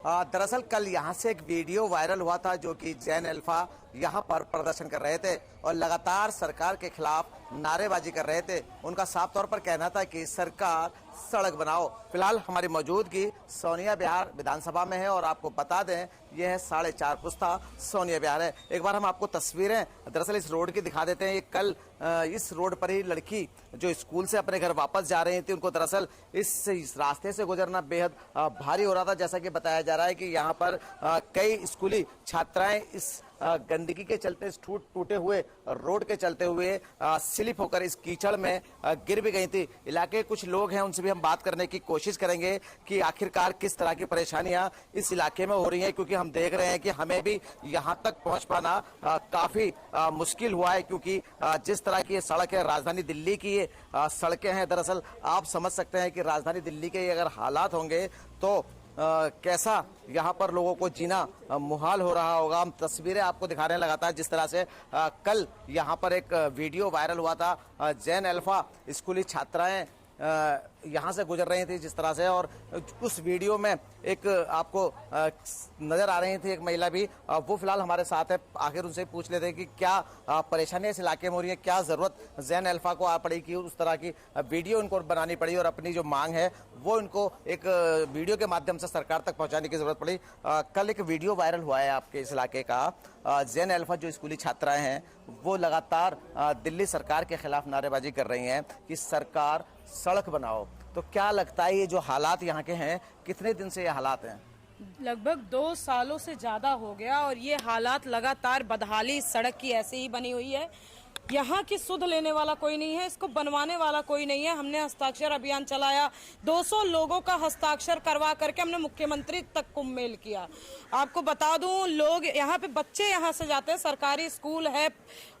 दरअसल कल यहाँ से एक वीडियो वायरल हुआ था जो कि जैन अल्फा यहाँ पर प्रदर्शन कर रहे थे और लगातार सरकार के खिलाफ नारेबाजी कर रहे थे। उनका साफ तौर पर कहना था कि सरकार सड़क बनाओ। फिलहाल हमारी मौजूदगी सोनिया विहार विधानसभा में है और आपको बता दें यह है 4.5 पुस्ता सोनिया विहार है। एक बार हम आपको तस्वीरें दरअसल इस रोड की दिखा देते हैं। ये कल इस रोड पर ही लड़की जो स्कूल से अपने घर वापस जा रही थी, उनको दरअसल इस रास्ते से गुजरना बेहद भारी हो रहा था। जैसा कि बताया जा रहा है कि यहाँ पर कई स्कूली छात्राएं इस गंदगी के चलते, इस टूटे हुए रोड के चलते हुए स्लिप होकर इस कीचड़ में गिर भी गई थी। इलाके कुछ लोग हैं, उनसे भी हम बात करने की कोशिश करेंगे कि आखिरकार किस तरह की परेशानियां इस इलाके में हो रही हैं, क्योंकि हम देख रहे हैं कि हमें भी यहां तक पहुंच पाना काफी मुश्किल हुआ है, क्योंकि जिस तरह की ये सड़क है, राजधानी दिल्ली की ये सड़कें हैं। दरअसल आप समझ सकते हैं कि राजधानी दिल्ली के अगर हालात होंगे तो कैसा यहाँ पर लोगों को जीना मुहाल हो रहा होगा। हम तस्वीरें आपको दिखा रहे हैं लगातार जिस तरह से कल यहाँ पर एक वीडियो वायरल हुआ था। जैन अल्फा स्कूली छात्राएं यहाँ से गुजर रही थी जिस तरह से, और उस वीडियो में एक आपको नजर आ रही थी एक महिला भी, वो फिलहाल हमारे साथ है। आखिर उनसे पूछ लेते हैं कि क्या परेशानी इस इलाके में हो रही है, क्या जरूरत जैन अल्फा को आ पड़ी कि उस तरह की वीडियो उनको बनानी पड़ी और अपनी जो मांग है वो इनको एक वीडियो के माध्यम से सरकार तक पहुंचाने की जरूरत पड़ी। कल एक वीडियो वायरल हुआ है आपके इस इलाके का। जैन अल्फा जो स्कूली छात्राएं हैं वो लगातार दिल्ली सरकार के खिलाफ नारेबाजी कर रही हैं कि सरकार सड़क बनाओ। तो क्या लगता है ये जो हालात यहाँ के हैं, कितने दिन से ये हालात हैं? लगभग 2 सालों से ज्यादा हो गया और ये हालात लगातार बदहाली इस सड़क की ऐसे ही बनी हुई है। यहाँ की सुध लेने वाला कोई नहीं है, इसको बनवाने वाला कोई नहीं है। हमने हस्ताक्षर अभियान चलाया, 200 लोगों का हस्ताक्षर करवा करके हमने मुख्यमंत्री तक को मेल किया। आपको बता दूं, लोग यहाँ पे बच्चे यहाँ से जाते हैं, सरकारी स्कूल है,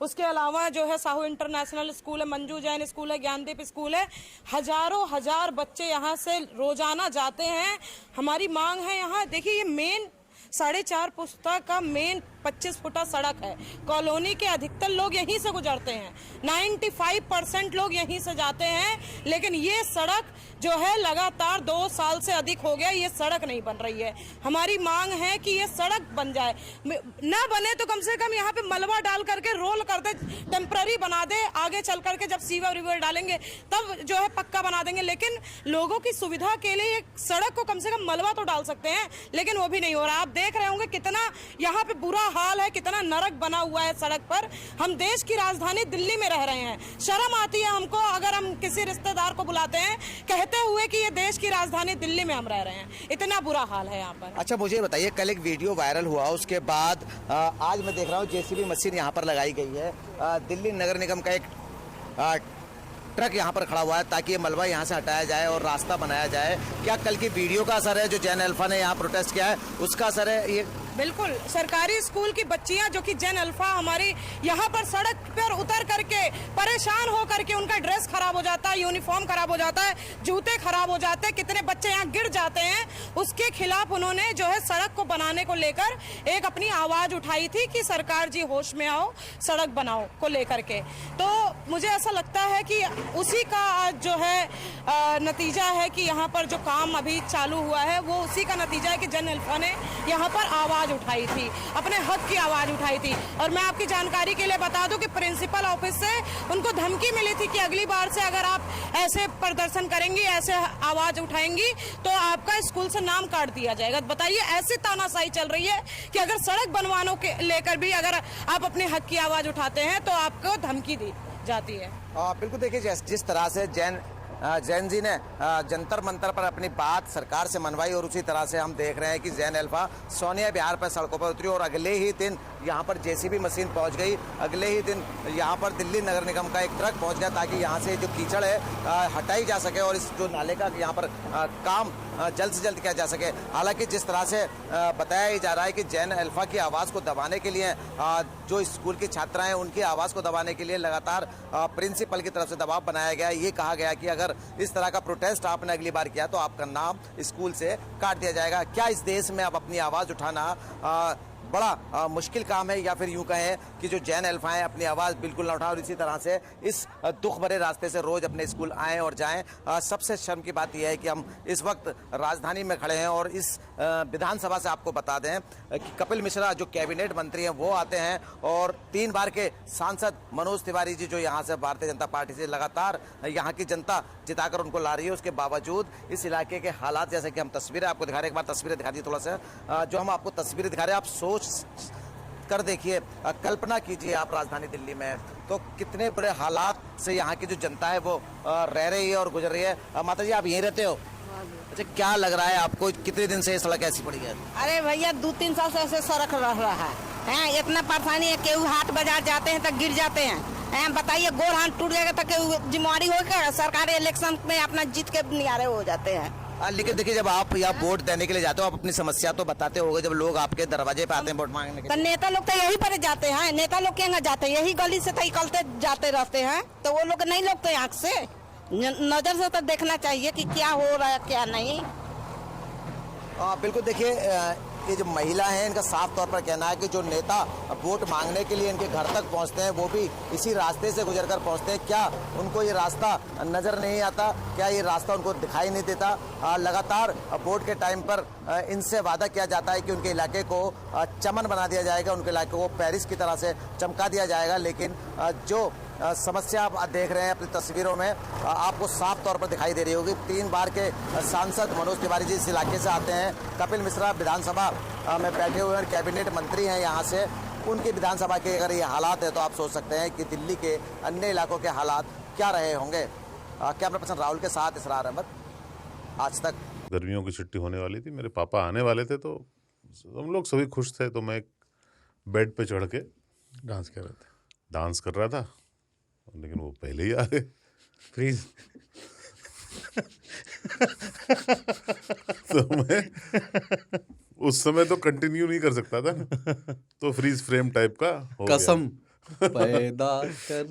उसके अलावा जो है साहू इंटरनेशनल स्कूल है, मंजू जैन स्कूल है, ज्ञानदीप स्कूल है, हजार बच्चे यहाँ से रोजाना जाते हैं। हमारी मांग है यहाँ, देखिए ये मेन 4.5 पुस्ता का मेन 25 फुटा सड़क है। कॉलोनी के अधिकतर लोग यहीं से गुजरते हैं, 95% लोग यहीं से जाते हैं, लेकिन ये सड़क जो है लगातार 2 साल से अधिक हो गया ये सड़क नहीं बन रही है। हमारी मांग है कि ये सड़क बन जाए, ना बने तो कम से कम यहाँ पे मलबा डाल करके रोल कर दे, टेम्पररी बना दे, आगे चल करके जब सीवर रिवर डालेंगे तब जो है पक्का बना देंगे। लेकिन लोगों की सुविधा के लिए एक सड़क को कम से कम मलबा तो डाल सकते हैं, लेकिन वो भी नहीं हो रहा। आप देख रहे होंगे कितना यहाँ पे बुरा हाल है, कितना नरक बना हुआ है सड़क पर। हम देश की राजधानी दिल्ली में रह रहे हैं, शर्म आती है हमको अगर हम किसी रिश्तेदार को बुलाते हैं कहते हुए कि ये देश की राजधानी दिल्ली में हम रह रहे हैं। इतना बुरा हाल है यहाँ पर। अच्छा, मुझे बताइए, कल एक वीडियो वायरल हुआ, उसके बाद आज मैं देख रहा हूँ जेसीबी मशीन यहाँ पर लगाई गई है। दिल्ली नगर निगम का एक ट्रक यहाँ पर खड़ा हुआ है ताकि ये मलबा यहाँ से हटाया जाए और रास्ता बनाया जाए। क्या कल की वीडियो का असर है जो जैन अल्फा ने यहाँ प्रोटेस्ट किया है, उसका असर है ये? बिल्कुल, सरकारी स्कूल की बच्चियां जो कि जैन अल्फा हमारी यहाँ पर सड़क पर उतर करके परेशान हो करके उनका ड्रेस खराब हो जाता है, यूनिफॉर्म खराब हो जाता है, जूते खराब हो जाते हैं, कितने बच्चे यहाँ गिर जाते हैं। उसके खिलाफ उन्होंने जो है सड़क को बनाने को लेकर एक अपनी आवाज उठाई थी कि सरकार जी होश में आओ, सड़क बनाओ को लेकर के। तो मुझे ऐसा लगता है कि उसी का आज जो है नतीजा है कि यहाँ पर जो काम अभी चालू हुआ है वो उसी का नतीजा है कि जैन अल्फा ने यहाँ पर आवाज उठाई थी, अपने हक की आवाज उठाई थी। और मैं आपकी जानकारी के लिए बता दूं कि प्रिंसिपल ऑफिस से उनको धमकी मिली थी कि अगली बार से अगर आप ऐसे प्रदर्शन करेंगी, ऐसे आवाज उठाएंगी तो आपका स्कूल से नाम काट दिया जाएगा। बताइए, ऐसी तानाशाही चल रही है कि अगर सड़क बनवाने के लेकर भी अगर आप अपने हक की आवाज उठाते हैं तो आपको धमकी दी जाती है। बिल्कुल, देखिए जिस तरह से जैन जी ने जंतर मंतर पर अपनी बात सरकार से मनवाई और उसी तरह से हम देख रहे हैं कि जैन अल्फा सोनिया विहार पर सड़कों पर उतरी और अगले ही दिन यहाँ पर जेसीबी मशीन पहुँच गई। अगले ही दिन यहाँ पर दिल्ली नगर निगम का एक ट्रक पहुँच गया ताकि यहाँ से जो कीचड़ है हटाई जा सके और इस जो नाले का यहाँ पर काम जल्द से जल्द किया जा सके। हालांकि जिस तरह से बताया ही जा रहा है कि जैन अल्फा की आवाज़ को दबाने के लिए जो स्कूल की छात्राएं हैं उनकी आवाज़ को दबाने के लिए लगातार प्रिंसिपल की तरफ से दबाव बनाया गया। ये कहा गया कि अगर इस तरह का प्रोटेस्ट आपने अगली बार किया तो आपका नाम स्कूल से काट दिया जाएगा। क्या इस देश में अब अपनी आवाज़ उठाना बड़ा मुश्किल काम है, या फिर यूं कहें कि जो जैन अल्फा हैं अपनी आवाज़ बिल्कुल ना उठाएं और इसी तरह से इस दुख भरे रास्ते से रोज़ अपने स्कूल आएँ और जाएं। सबसे शर्म की बात यह है कि हम इस वक्त राजधानी में खड़े हैं और इस विधानसभा से आपको बता दें कि कपिल मिश्रा जो कैबिनेट मंत्री हैं वो आते हैं और 3 बार के सांसद मनोज तिवारी जी जो यहाँ से भारतीय जनता पार्टी से लगातार यहाँ की जनता जिताकर उनको ला रही है, उसके बावजूद इस इलाके के हालात, जैसे कि हम तस्वीरें आपको दिखा रहे हैं, एक बार तस्वीरें दिखा दी थोड़ा सा, जो हम आपको तस्वीरें दिखा रहे हैं आप सोच कर देखिए, कल्पना कीजिए आप राजधानी दिल्ली में तो कितने बड़े हालात से यहाँ की जो जनता है वो रह रही है और गुजर रही है। माता जी आप यहीं रहते हो? अच्छा, क्या लग रहा है आपको, कितने दिन से ये सड़क ऐसी पड़ी है? अरे भैया 2-3 साल से ऐसे सड़क रह रहा है, इतना परेशानी है। केहू हाट बाजार जाते हैं तो गिर जाते हैं, बताइए गोड़ हाथ टूट जाएगा तो केहू जिम्मेवारी होकर सरकारी इलेक्शन में अपना जीत के नियारे हो जाते हैं। लेकिन देखिए जब आप यहाँ वोट देने के लिए जाते हो आप अपनी समस्या तो बताते होगे, जब लोग आपके दरवाजे पे आते हैं वोट मांगने के तो लिए। नेता लोग तो यही पर जाते हैं, नेता लोग के जाते हैं यही गली से तो निकलते जाते रहते हैं, तो वो लोग नहीं लोग तो आँख से नजर से तो देखना चाहिए कि क्या हो रहा है क्या नहीं। बिल्कुल देखिए, ये जो महिला हैं इनका साफ तौर पर कहना है कि जो नेता वोट मांगने के लिए इनके घर तक पहुंचते हैं वो भी इसी रास्ते से गुजरकर पहुंचते हैं। क्या उनको ये रास्ता नज़र नहीं आता? क्या ये रास्ता उनको दिखाई नहीं देता? लगातार वोट के टाइम पर इनसे वादा किया जाता है कि उनके इलाके को चमन बना दिया जाएगा, उनके इलाके को पेरिस की तरह से चमका दिया जाएगा, लेकिन जो समस्या आप देख रहे हैं अपनी तस्वीरों में आपको साफ तौर पर दिखाई दे रही होगी। 3 बार के सांसद मनोज तिवारी जी इस इलाके से आते हैं, कपिल मिश्रा विधानसभा में बैठे हुए हैं, कैबिनेट मंत्री हैं यहाँ से, उनकी विधानसभा के अगर ये हालात है तो आप सोच सकते हैं कि दिल्ली के अन्य इलाकों के हालात क्या रहे होंगे। कैमरा पर्सन राहुल के साथ इसरार अहमद, आज तक। गर्मियों की छुट्टी होने वाली थी, मेरे पापा आने वाले थे तो हम लोग सभी खुश थे, तो मैं एक बेड पे चढ़ के डांस कर रहा था, लेकिन वो पहले ही आ गए। फ्रीज। तो मैं उस समय तो कंटिन्यू नहीं कर सकता था, तो फ्रीज फ्रेम टाइप का हो गया। कसम पैदा कर